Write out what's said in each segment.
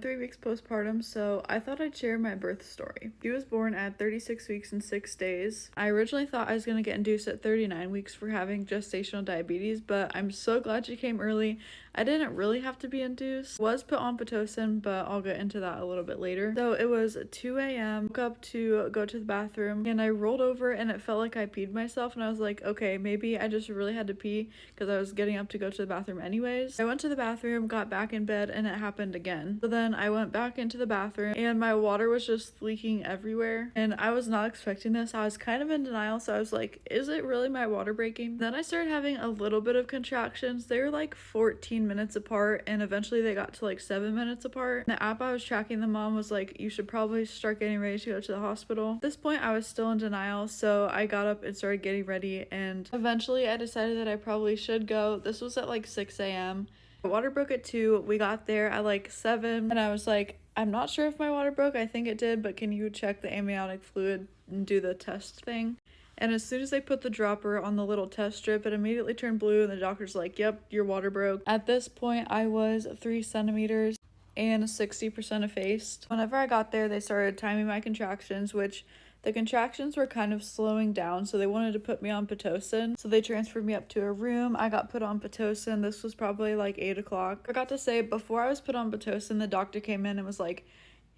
I'm 3 weeks postpartum, so I thought I'd share my birth story. She was born at 36 weeks and 6 days. I originally thought I was going to get induced at 39 weeks for having gestational diabetes, but I'm so glad she came early. I didn't really have to be induced. Was put on Pitocin, but I'll get into that a little bit later. So it was 2 a.m. Woke up to go to the bathroom and I rolled over and it felt like I peed myself, and I was like, okay, maybe I just really had to pee because I was getting up to go to the bathroom anyways. I went to the bathroom, got back in bed, and it happened again. So then I went back into the bathroom and my water was just leaking everywhere, and I was not expecting this. I was kind of in denial, so I was like, is it really my water breaking? Then I started having a little bit of contractions. They were like 14 minutes apart, and eventually they got to like 7 minutes apart. The app I was tracking the mom was like, you should probably start getting ready to go to the hospital. At this point I was still in denial, so I got up and started getting ready, and eventually I decided that I probably should go. This was at like 6 a.m. My water broke at 2. We got there at like 7, and I was like, I'm not sure if my water broke. I think it did, but can you check the amniotic fluid and do the test thing? And as soon as they put the dropper on the little test strip, it immediately turned blue, and the doctor's like, yep, your water broke. At this point, I was 3 centimeters and 60% effaced. Whenever I got there, they started timing my contractions, which the contractions were kind of slowing down, so they wanted to put me on Pitocin. So they transferred me up to a room. I got put on Pitocin. This was probably like 8 o'clock. I forgot to say, before I was put on Pitocin, the doctor came in and was like,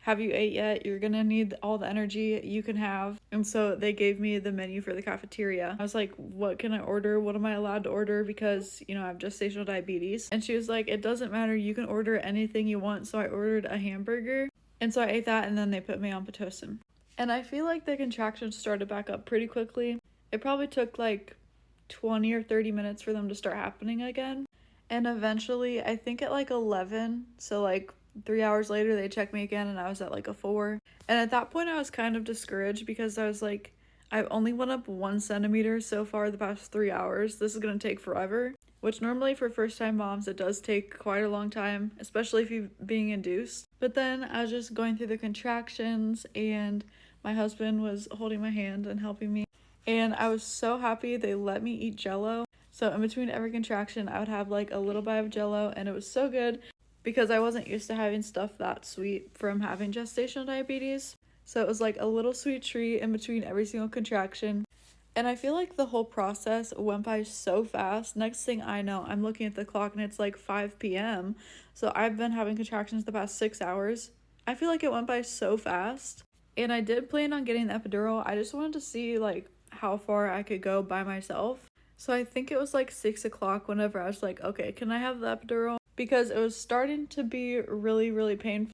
have you ate yet? You're gonna need all the energy you can have. And so they gave me the menu for the cafeteria. I was like, what can I order? What am I allowed to order? Because, you know, I have gestational diabetes. And she was like, it doesn't matter. You can order anything you want. So I ordered a hamburger. And so I ate that, and then they put me on Pitocin. And I feel like the contractions started back up pretty quickly. It probably took like 20 or 30 minutes for them to start happening again. And eventually, I think at like 11, so like 3 hours later, they checked me again and I was at like a 4. And at that point, I was kind of discouraged because I was like, I've only went up 1 centimeter so far the past 3 hours. This is going to take forever. Which normally for first-time moms, it does take quite a long time, especially if you're being induced. But then I was just going through the contractions, and my husband was holding my hand and helping me. And I was so happy they let me eat Jell-O. So in between every contraction, I would have like a little bite of Jell-O, and it was so good because I wasn't used to having stuff that sweet from having gestational diabetes. So it was like a little sweet treat in between every single contraction. And I feel like the whole process went by so fast. Next thing I know, I'm looking at the clock and it's like 5 p.m. So I've been having contractions the past 6 hours. I feel like it went by so fast. And I did plan on getting the epidural. I just wanted to see like how far I could go by myself. So I think it was like 6 o'clock whenever I was like, okay, can I have the epidural? Because it was starting to be really, really painful.